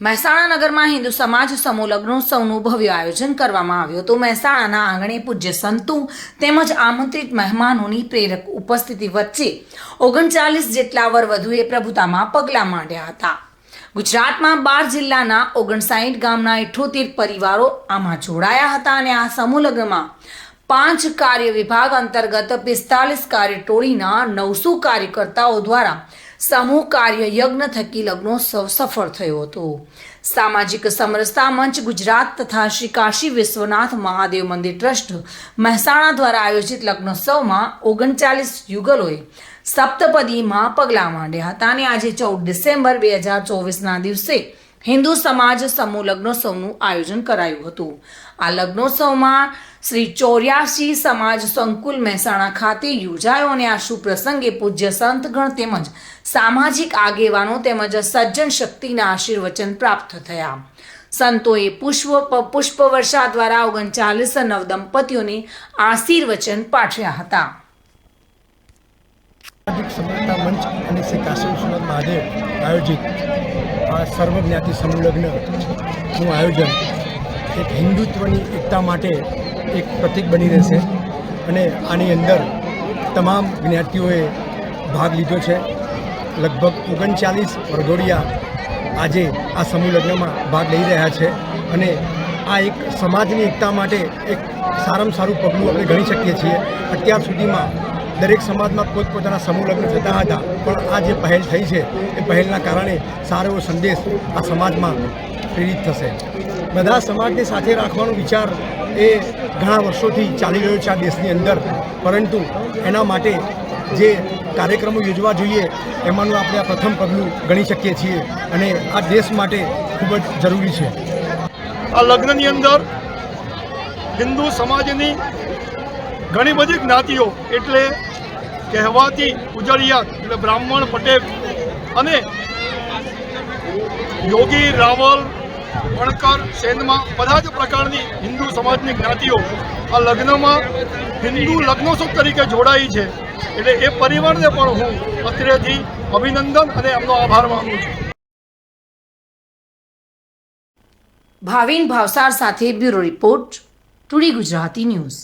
મહેસાણા નગરમાં હિન્દુ સમાજ સમૂહ લગ્નોત્સવનું ભવ્ય આયોજન કરવામાં આવ્યું હતું। મહેસાણાના આંગણે પૂજ્ય સંતો તેમજ આમંત્રિત મહેમાનોની પ્રેરક ઉપસ્થિતિ વચ્ચે 39 જેટલા વરવધુએ પ્રભુતામાં પગલાં માંડ્યા હતા। ગુજરાતમાં 12 જિલ્લાના 59 ગામના 78 પરિવારો આમાં જોડાયા હતા અને આ સમૂહ લગ્નમાં 5 કાર્ય વિભાગ અંતર્ગત 45 કાર્યટોળીના 900 કાર્યકર્તાઓ દ્વારા समूह कार्य यज्ञ थकी लग्नोत्सव सफल थयो हतो। सामाजिक समरसता मंच गुजरात तथा श्री काशी विश्वनाथ महादेव मंदिर ट्रस्ट महेसाणा द्वारा आयोजित लग्नोत्सव में 39 युगलोए सप्तपदी में पगला मांड्या हता अने आज 14 डिसेम्बर 2024 दिवसे हिंदू समाज समूह लग्नोत्सवનું आयोजन कराયું હતું। આ લગ્નોત્સવમાં શ્રી 84 સમાજ સંકુલ મહેસાણા ખાતે યોજાયો અને આ શુભ પ્રસંગે પૂજ્ય સંતગણ તેમજ સામાજિક આગેવાનો તેમજ સજ્જન શક્તિના આશીર્વચન પ્રાપ્ત થયા। સંતોએ પુષ્પવર્ષા દ્વારા 39 નવદંપતીઓને આશીર્વચન પાઠવ્યા હતા। सामाजिक समरसता मंच અને શ્રી કાશી વિશ્વનાથ મહાદેવ આયોજિત આ સર્વજ્ઞાતિ સમૂહ લગ્નનું આયોજન એક હિન્દુત્વની એકતા માટે એક પ્રતીક બની રહેશે અને આની અંદર તમામ જ્ઞાતિઓએ ભાગ લીધો છે। લગભગ 39 વરઘોડિયા આજે આ સમૂહ લગ્નમાં ભાગ લઈ રહ્યા છે અને આ એક સમાજની એકતા માટે એક સારામાં સારું પગલું આપણે ગણી શકીએ છીએ। અત્યાર સુધીમાં દરેક સમાજમાં પોતપોતાના સમૂહ લગ્ન થતા હતા, પણ આ જે પહેલ થઈ છે એ પહેલના કારણે સારો એવો સંદેશ આ સમાજમાં પ્રેરિત થશે। બધા સમાજને સાથે રાખવાનો વિચાર એ ઘણા વર્ષોથી ચાલી રહ્યો છે આ દેશની અંદર, પરંતુ એના માટે જે કાર્યક્રમો યોજવા જોઈએ એમાંનું આપણે આ પ્રથમ પગલું ગણી શકીએ છીએ અને આ દેશ માટે ખૂબ જ જરૂરી છે। આ લગ્નની અંદર હિન્દુ સમાજની ઘણી બધી જ્ઞાતિઓ એટલે કહેવાતી ઉજળિયાત એટલે બ્રાહ્મણ, પટેલ અને યોગી, રાવલ, વણકર, સેનમાં બધા જ પ્રકારની હિન્દુ સમાજની જ્ઞાતિઓ આ લગ્નમાં હિન્દુ લગ્નોત્સવ તરીકે જોડાઈ છે। એટલે એ પરિવારને પણ હું અત્રેથી અભિનંદન અને એમનો આભાર માનું છું। ભાવિન ભાવસાર સાથે bureau report, today Gujarati news.